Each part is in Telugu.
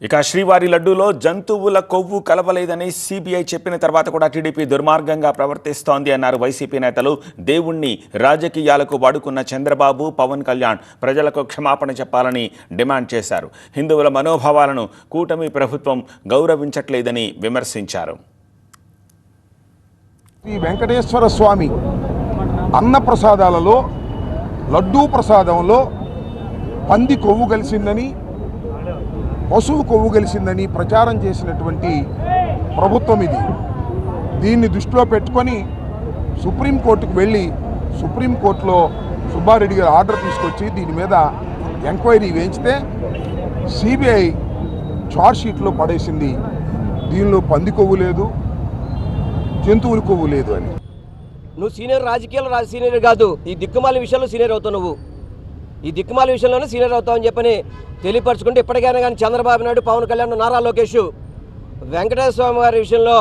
ఇక శ్రీవారి లడ్డూలో జంతువుల కొవ్వు కలవలేదని సిబిఐ చెప్పిన తర్వాత కూడా టీడీపీ దుర్మార్గంగా ప్రవర్తిస్తోంది అన్నారు వైసీపీ నేతలు. దేవుణ్ణి రాజకీయాలకు వాడుకున్న చంద్రబాబు, పవన్ కళ్యాణ్ ప్రజలకు క్షమాపణ చెప్పాలని డిమాండ్ చేశారు. హిందువుల మనోభావాలను కూటమి ప్రభుత్వం గౌరవించట్లేదని విమర్శించారు. శ్రీ వెంకటేశ్వర స్వామి అన్న ప్రసాదాలలో లడ్డూ ప్రసాదంలో పంది కొవ్వు కలిసిందని, పశువు కొవ్వు కలిసిందని ప్రచారం చేసినటువంటి ప్రభుత్వం ఇది. దీన్ని దృష్టిలో పెట్టుకొని సుప్రీంకోర్టుకు వెళ్ళి సుప్రీంకోర్టులో సుబ్బారెడ్డి గారు ఆర్డర్ తీసుకొచ్చి దీని మీద ఎంక్వైరీ వేయించితే సిబిఐ ఛార్జ్షీట్లో పడేసింది దీనిలో పంది కొవ్వు లేదు, జంతువుల కొవ్వు లేదు అని. నువ్వు సీనియర్ రాజకీయాల్లో సీనియర్ కాదు, ఈ దిక్కుమాల విషయంలో సీనియర్ అవుతావు. నువ్వు ఈ దిక్కుమాల విషయంలోనే సీనియర్ అవుతావని చెప్పని తెలియపరచుకుంటే ఇప్పటికైనా కానీ చంద్రబాబు నాయుడు, పవన్ కళ్యాణ్, నారా లోకేష్ వెంకటేశ్వర స్వామి గారి విషయంలో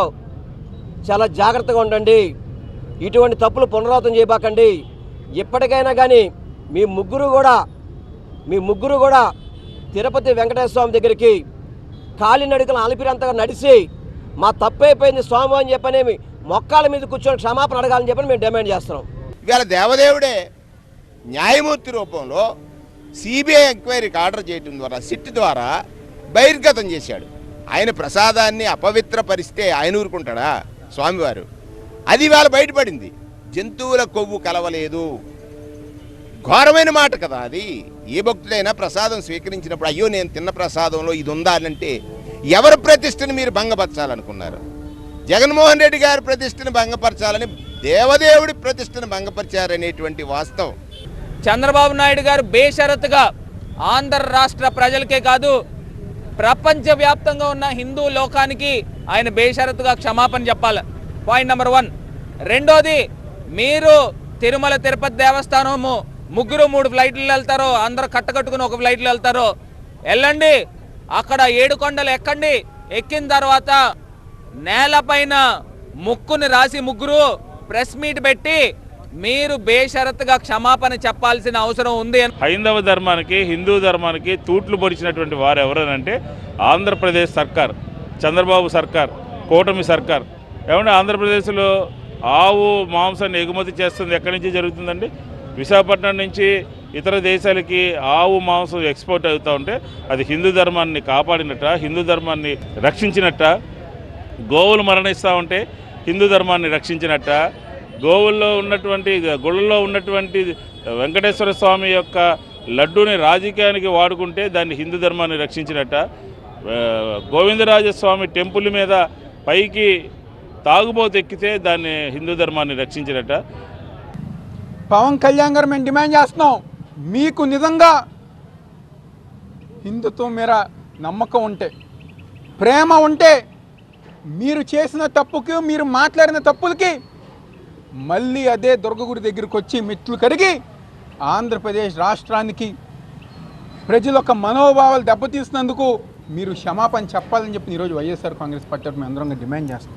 చాలా జాగ్రత్తగా ఉండండి. ఇటువంటి తప్పులు పునరావృతం చేయబాకండి. ఇప్పటికైనా కానీ మీ ముగ్గురు కూడా తిరుపతి వెంకటేశ్వర స్వామి దగ్గరికి కాలినడకలు అలిపిరంతగా నడిచి మా తప్పైపోయింది స్వామి అని చెప్పని మొక్కాల మీద కూర్చొని క్షమాపణ అడగాలని చెప్పని మేము డిమాండ్ చేస్తున్నాం. ఇవాళ దేవదేవుడే న్యాయమూర్తి రూపంలో సిబిఐ ఎంక్వైరీకి ఆర్డర్ చేయడం ద్వారా, సిట్ ద్వారా బహిర్గతం చేశాడు. ఆయన ప్రసాదాన్ని అపవిత్రపరిస్తే ఆయన ఊరుకుంటాడా స్వామివారు? అది ఇవాళ బయటపడింది. జంతువుల కొవ్వు కలవలేదు. ఘోరమైన మాట కదా అది. ఏ భక్తుడైనా ప్రసాదం స్వీకరించినప్పుడు అయ్యో నేను తిన్న ప్రసాదంలో ఇది ఉందా అంటే ఎవరి ప్రతిష్టను మీరు భంగపరచాలనుకున్నారు? జగన్మోహన్ రెడ్డి గారి ప్రతిష్టను భంగపరచాలని దేవదేవుడి ప్రతిష్టను భంగపరిచారనేటువంటి వాస్తవం. చంద్రబాబు నాయుడు గారు బేషరతుగా ఆంధ్ర రాష్ట్ర ప్రజలకే కాదు ప్రపంచవ్యాప్తంగా ఉన్న హిందూ లోకానికి ఆయన బేషరతుగా క్షమాపణ చెప్పాలి. Point number 1. రెండోది, మీరు తిరుమల తిరుపతి దేవస్థానము ముగ్గురు 3 ఫ్లైట్లు వెళ్తారో, అందరూ కట్టకట్టుకుని ఒక ఫ్లైట్లో వెళ్తారో వెళ్ళండి. అక్కడ 7 కొండలు ఎక్కండి. ఎక్కిన తర్వాత నేలపైన ముక్కుని రాసి ముగ్గురు ప్రెస్ మీట్ పెట్టి మీరు బేషరతుగా క్షమాపణ చెప్పాల్సిన అవసరం ఉంది. హైందవ ధర్మానికి, హిందూ ధర్మానికి తూట్లు పొడిచినటువంటి వారు ఎవరనంటే ఆంధ్రప్రదేశ్ సర్కార్, చంద్రబాబు సర్కార్, కూటమి సర్కార్. ఏమంటే ఆంధ్రప్రదేశ్లో ఆవు మాంసాన్ని ఎగుమతి చేస్తుంది ఎక్కడి నుంచి జరుగుతుందండి? విశాఖపట్నం నుంచి ఇతర దేశాలకి ఆవు మాంసం ఎక్స్పోర్ట్ అవుతూ ఉంటే అది హిందూ ధర్మాన్ని కాపాడినట్ట, హిందూ ధర్మాన్ని రక్షించినట్ట? గోవులు మరణిస్తూ ఉంటే హిందూ ధర్మాన్ని రక్షించినట్ట? గోవుల్లో ఉన్నటువంటి గుళ్ళల్లో ఉన్నటువంటి వెంకటేశ్వర స్వామి యొక్క లడ్డూని రాజకీయానికి వాడుకుంటే దాన్ని హిందూ ధర్మాన్ని రక్షించినట్ట? గోవిందరాజస్వామి టెంపుల్ మీద పైకి తాగుబోతు ఎక్కితే దాన్ని హిందూ ధర్మాన్ని రక్షించినట్ట? పవన్ కళ్యాణ్ గారు మేము డిమాండ్ చేస్తున్నాం, మీకు నిజంగా హిందుత్వం మీద నమ్మకం ఉంటే, ప్రేమ ఉంటే, మీరు చేసిన తప్పుకి, మీరు మాట్లాడిన తప్పులకి మళ్ళీ అదే దుర్గగుడి దగ్గరికి వచ్చి మెట్లు కడిగి ఆంధ్రప్రదేశ్ రాష్ట్రానికి ప్రజల యొక్క మనోభావాలు దెబ్బతీసినందుకు మీరు క్షమాపణ చెప్పాలని చెప్పి ఈరోజు వైఎస్ఆర్ కాంగ్రెస్ పార్టీ మేము అందరం డిమాండ్ చేస్తాం.